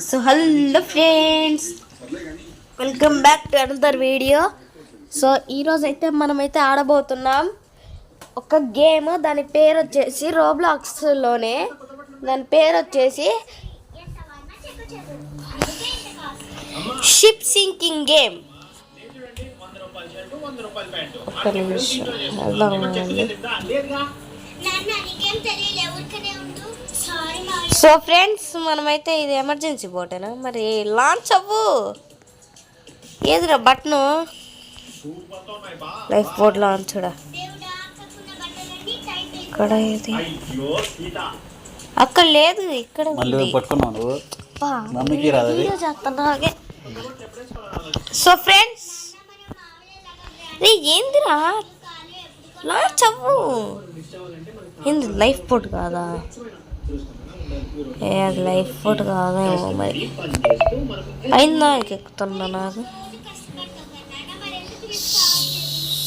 So hello friends, welcome back to another video. So ఈరోజు అయితే మనమైతే ఆడబోతున్నాం ఒక గేమ్. దాని పేరు వచ్చేసి రోబ్లాక్స్లోనే దాని పేరు వచ్చేసి షిప్ సింకింగ్ గేమ్. ఒక్క నిమిషం సో ఫ్రెండ్స్, మనమైతే ఇది ఎమర్జెన్సీ బోటేనా మరి లాంచ్ అవ్వు. ఏదిరా బటను? లైఫ్ బోట్ లాంచ్ ఇక్కడ ఏది? అక్కడ లేదు, ఇక్కడ సో ఫ్రెండ్స్, ఏందిరా లాంచ్ అవ్వు. ఏంది లైఫ్ బోట్ కాదా? అది లైఫ్ బోట్ కాదేమో మరి. అయిందా ఎక్కుతున్నా నాకు.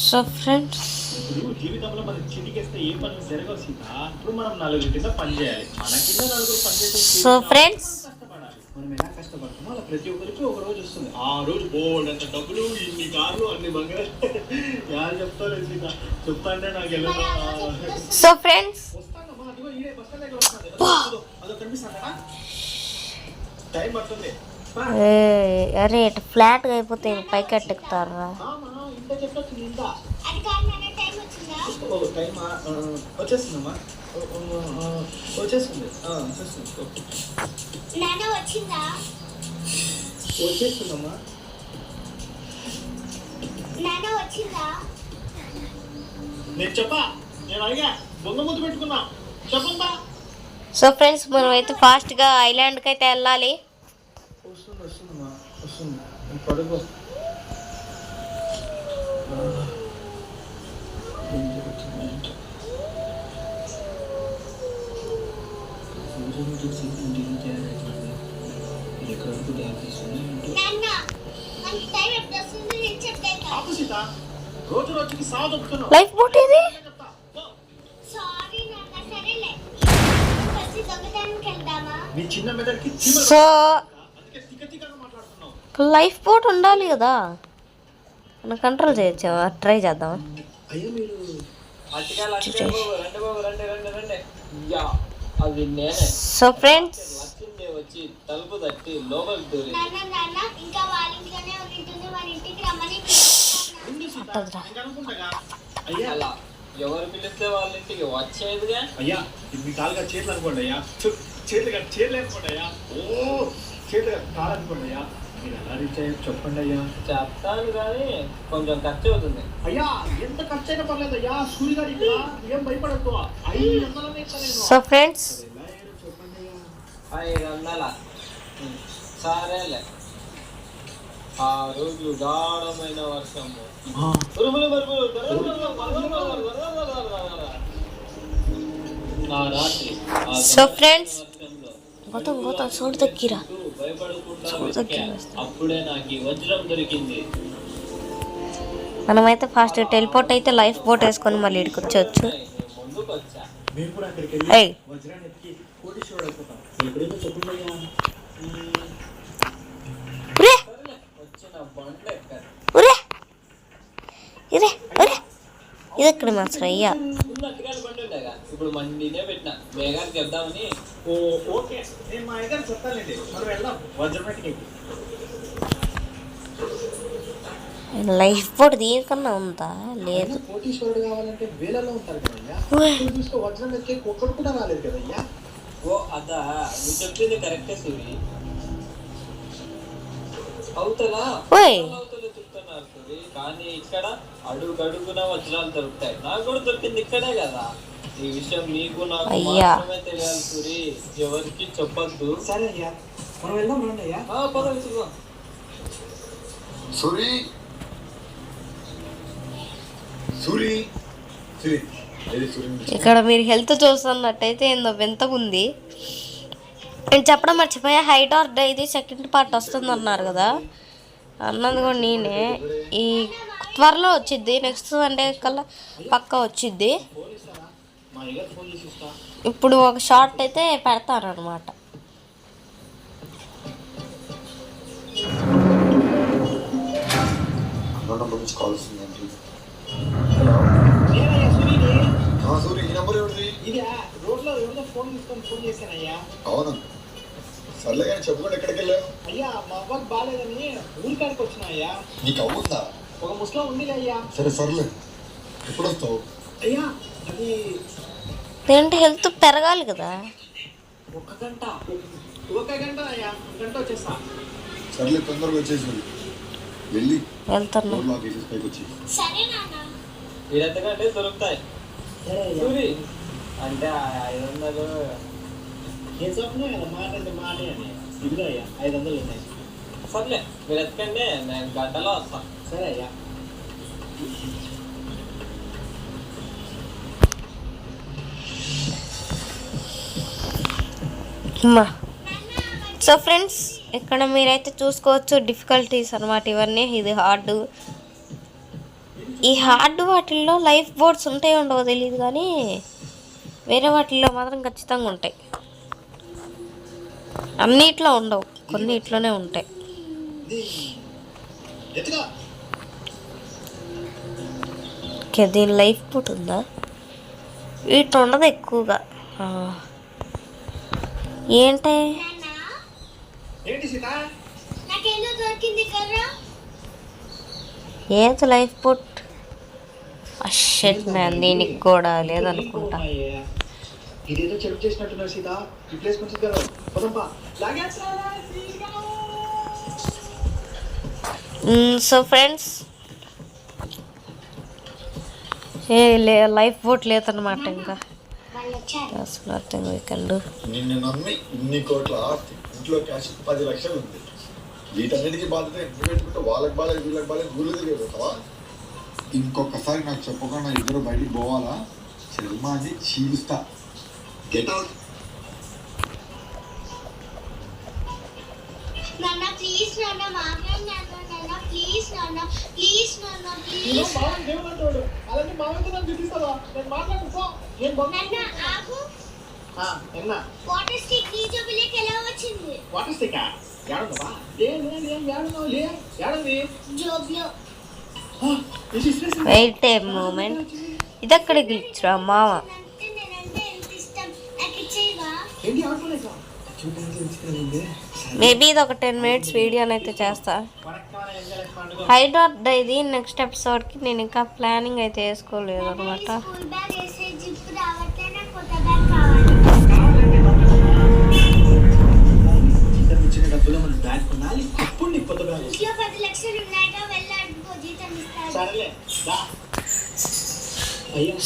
సో ఫ్రెండ్స్, సో ఫ్రెండ్స్ మనం ఎలా కష్టపడతామో అలా ప్రతి ఒక్కరికి ఒక రోజు వస్తుంది. ఆ రోజు బోల్డ్ అంత డబ్బులు, ఇన్ని కార్లు, అన్ని బంగారు. యారు చెప్తారు చెప్తా అంటే నాకు వెళ్ళదు. సో ఫ్రెండ్స్, టైం పడుతుంది. అరే ఫ్లాట్గా అయిపోతే పైకి ఎట్టుకుతారా? ఇంత చెప్పచ్చు. ఇంత టైం వచ్చేస్తుందమ్మా, వచ్చేస్తుంది వచ్చేస్తుందమ్మా. నేను చెప్పా, నేను అడిగా బొంగ ముద్దు పెట్టుకున్నా చెప్పండి. సో ఫ్రెండ్స్, మనం అయితే ఫాస్ట్గా ఐలాండ్కి అయితే వెళ్ళాలి. వస్తుంది వస్తుందమ్మా, వస్తుంది. పడుకో. లైఫ్ బోట్ ఇది. సో లైఫ్ బోట్ ఉండాలి కదా, మనం కంట్రోల్ చేయొచ్చు. ట్రై చేద్దామా? సో ఫ్రెండ్స్, వచ్చి తలుపు తట్టి లోపలికి దూరి అయ్యా ఎవరు పిలిస్తే వాళ్ళ ఇంటికి వచ్చేదిగా. అయ్యా మీ కాలుగా చేతులు అనుకోండి అయ్యా, చేతులు అనుకోండి అయ్యా. ఓ చేతులు కాలు అనుకోండి అయ్యా. మీరు ఎలా రీచ్ అయ్యా చెప్పండి అయ్యా. చెప్తాను కానీ కొంచెం ఖర్చు అవుతుంది. అయ్యా ఎంత ఖర్చు అయినా పర్లేదు అయ్యా. సూర్యగారి ఏం భయపడద్దు. 500 సో ఫ్రెండ్స్, 500 సరేలే. ఆ రోజు గాఢమైన వర్షము, ఆ రాత్రి. సో ఫ్రెండ్స్, సౌండ్ తగ్గిరా. అప్పుడే నాకు ఈ వజ్రం దొరికింది. మనమైతే ఫాస్ట్ టెలిపోర్ట్ అయితే లైఫ్ బోట్ వేసుకొని మళ్ళీ ఇక్కడికి వచ్చేయచ్చు. ముందుకు వచ్చా. మేము కూడా అక్కడికి వెళ్ళి వజ్రాన్ని ఎత్తి కోటీశ్వరుడు అయిపోతాం. ఎప్పుడైతే చెప్పుకుంటా ఇది ఎక్కడ మాస్టర్ అయ్యా? ఇప్పుడు మండినే పెట్టిన వేగానికి చెప్దామని. ఓకే, నేను మా అయ్యగారు చెప్తానండి, మనం వెళ్దాం వజ్రపేటకి. లైఫ్ బోట్ దీనికన్నా ఉందా? లేదు. కోటీశ్వరుడు కావాలంటే వేలలో ఉంటారు కదయ్యా. చూసుకో, వజ్రం ఎక్కే ఒక్కడు కూడా రాలేదు కదయ్యా. ఓ అదా, నువ్వు చెప్పింది కరెక్టే సూరి. అవుతలా చెప్తున్నారు సూరి, కానీ ఇక్కడ అడుగడుగున వజ్రాలు దొరుకుతాయి. నాకు కూడా దొరికింది ఇక్కడే కదా. ఈ విషయం నీకు నాకు మాత్రమే తెలియాలి సూరి, ఎవరికి చెప్పొద్దు. సరే అయ్యా, మనం వెళ్దాం రండి అయ్యా. పదవి సూరి. ఇక్కడ మీరు హెల్త్ చూస్తున్నట్టయితే ఏందో వింతగా ఉంది. నేను చెప్పడం మర్చిపోయా, హైట్ ఆర్ డే ఇది సెకండ్ పార్ట్ వస్తుంది అన్నారు కదా. అన్నది కూడా నేనే. ఈ త్వరలో వచ్చిద్ది, నెక్స్ట్ సండే కల్లా పక్కా వచ్చిద్ది. ఇప్పుడు ఒక షార్ట్ అయితే పెడతాను అనమాట. నెంబర్ నుంచి కాల్ వస్తుందండి. నేనయ్యా సూర్యుని. సూర్య, ఈ నెంబర్ ఎవరిది? ఇది రోడ్లో ఎవరిదో ఫోన్ తీసుకొని ఫోన్ చేశానయ్యా. అవునా, సర్లే కానీ చెప్పుకోండి, ఎక్కడికి వెళ్ళావు? అయ్యా మా అవ్వకి బాగాలేదని ఊరికాడికి వచ్చినా అయ్యా. నీకు అవ్వుందా? ఒక ముసలో ఉంది అయ్యా. సర్లే, ఎప్పుడు వస్తావు? అయ్యా అది ఏంటి హెల్త్ పెరగాలి కదా. ఒక గంట అయ్యా, గంట వచ్చేస్తా. సర్లే, తొందరగా వచ్చేసి వెళ్ళి వెళ్తున్నా. రోడ్లో ఆఫీసెస్ పైకి వచ్చి వీరెంతకంటే దొరుకుతాయి సూరి అంటే 500 నేను చెప్పినా కదా మాట అంటే మాటే అని. ఇదిగా అయ్యా 500 ఉన్నాయి. సర్లే మీరు ఎత్తుకండి, నేను గంటలో వస్తా. సరే అయ్యా. సో ఫ్రెండ్స్, ఇక్కడ మీరైతే చూసుకోవచ్చు డిఫికల్టీస్ అనమాట ఇవన్నీ. ఇది హార్డ్. ఈ హార్డ్ వాటిల్లో లైఫ్ బోట్స్ ఉంటాయి ఉండవో తెలియదు, కానీ వేరే వాటిల్లో మాత్రం ఖచ్చితంగా ఉంటాయి. అన్నిట్లో ఉండవు, కొన్నిట్లోనే ఉంటాయి. ఓకే, దీని లైఫ్ బోట్ ఉందా? వీటి ఉండదు ఎక్కువగా. ఏంటి ఏది లైఫ్ బోట్? షెట్ మ్యాన్, దీనికి కూడా లేదనుకుంటా. ఇదేదో చెక్ చేసినట్టున్నారు సీత. రిప్లేస్ కొంచెం కదా పదంపా. సో ఫ్రెండ్స్, లైఫ్ బోట్ లేదన్నమాట. ఇంకా నిన్ను నమ్మి ఇన్ని కోట్ల ఆస్తి, ఇంట్లో క్యాష్ 10 లక్షలు ఉంది. వీటన్నిటికీ బాధ్యత ఎంత పెట్టుకుంటే వాళ్ళకి బాగాలేదు, వీళ్ళకి బాగాలేదు, గుళ్ళు తిరిగిపోతావా? ఇంకొకసారి నాకు చెప్పకుండా ఇద్దరు బయటికి పోవాలా, చర్మాన్ని చీలుస్తా. Get out. Wait a moment, ఇది అక్కడ గ్లిచ్రా మామ. మేబీ ఇది ఒక 10 minutes వీడియోని అయితే చేస్తా. హైడ్ ఆర్ డై ఇది నెక్స్ట్ ఎపిసోడ్కి. నేను ఇంకా ప్లానింగ్ అయితే వేసుకోలేదు అనమాట.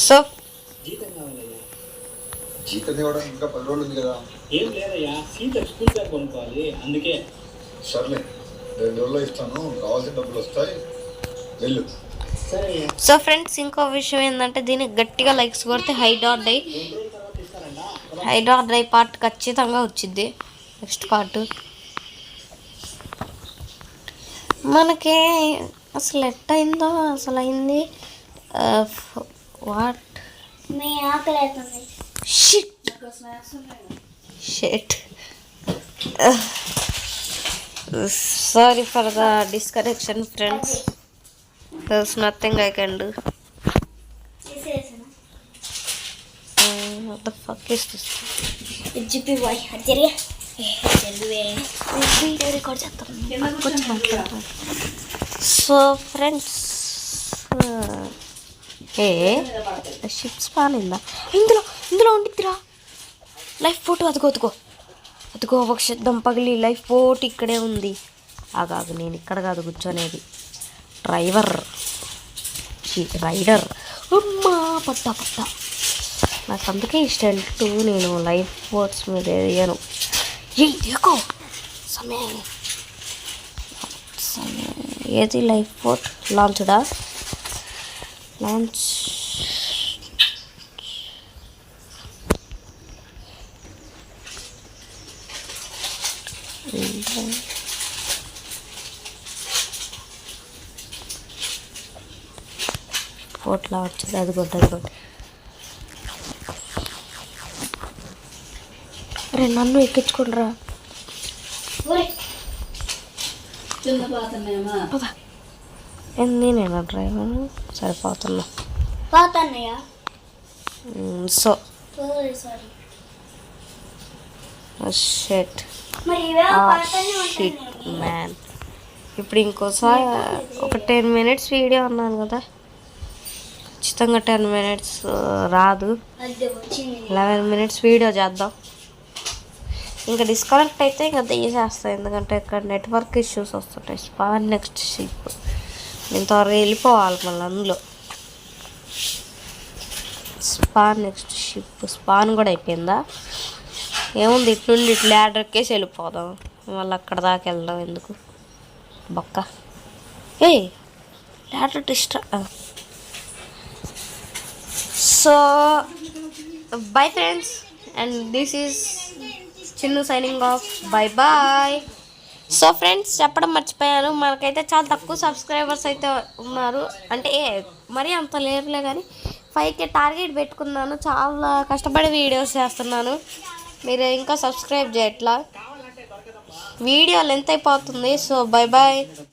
సో జీతం ఇవ్వడం ఇంకా 10 రోజులు ఉంది కదా. ఏం లేదయ్యా, సీత స్కూల్ బ్యాగ్ కొనుక్కోవాలి, అందుకే. సర్లే, 2 రోజుల్లో ఇస్తాను, కావాల్సిన డబ్బులు వస్తాయి, వెళ్ళు. సో ఫ్రెండ్స్, ఇంకో విషయం ఏంటంటే దీనికి గట్టిగా లైక్స్ కొడితే హైడ్ ఆర్ డై పార్ట్ ఖచ్చితంగా వచ్చింది. నెక్స్ట్ పార్ట్ మనకి అసలు ఎట్టయిందో అసలు అయింది. What shit. Sorry for the disconnection friends. There's nothing I can do. What the fuck is this? GPY Azaria video record చేస్తాను. సో ఫ్రెండ్స్, షిప్స్ పానిందా ఇందులో ఉండిద్దిరా life boat. అదిగో ఒక శబ్దం పగిలి లైఫ్ బోట్ ఇక్కడే ఉంది. ఆగాగు, నేను ఇక్కడ కాదు కూర్చొనేది, రైడర్. అమ్మా పడ్డా. నాకు అందుకే ఇష్టం. నేను లైఫ్ బోట్స్ మీద వేయను. దేకో సమయం ఏది లైఫ్ బోట్ లాంచ్డా? లాంచ్ బోట్లా వచ్చింది. అదిగోండి. అరే నన్ను ఎక్కించుకుండ్రా. ఏంది నేను డ్రైవర్ సరిపోతున్నా. పోతాన్నయ్యా. So sorry. షెట్ మరి ఇవేమో పోతానే ఉంటాయి షిట్ మ్యాన్. ఇప్పుడు ఇంకోసారి ఒక 10 minutes వీడియో అన్నాను కదా, ఖచ్చితంగా 10 minutes రాదు, అది వచ్చింది. 11 minutes వీడియో చేద్దాం. ఇంకా డిస్కనెక్ట్ అయితే ఇంకా తీసేస్తాను, ఎందుకంటే ఇక్కడ నెట్వర్క్ ఇష్యూస్ వస్తుంటాయి. స్పాన్ నెక్స్ట్ షిప్ నేను త్వరగా వెళ్ళిపోవాలి మళ్ళీ అందులో. స్పాన్ నెక్స్ట్ షిప్ స్పాన్ కూడా అయిపోయిందా? ఏముంది, ఇటు నుండి ఇటు ల్యాడర్ ఎక్కేసి వెళ్ళిపోదాం, మళ్ళీ అక్కడ దాకా వెళ్దాం ఎందుకు బొక్క. Ladder so bye friends, and this is Chinnu signing off. Bye. So friends, చెప్పడం మర్చిపోయాను, మనకైతే చాలా తక్కువ సబ్స్క్రైబర్స్ అయితే ఉన్నారు. అంటే మరీ అంత లేరులే, కానీ 5K టార్గెట్ పెట్టుకున్నాను. చాలా కష్టపడి వీడియోస్ చేస్తున్నాను, మీరు ఇంకా సబ్స్క్రైబ్ చేయట్లా. వీడియో లెంత్ అయిపోతుంది. So bye.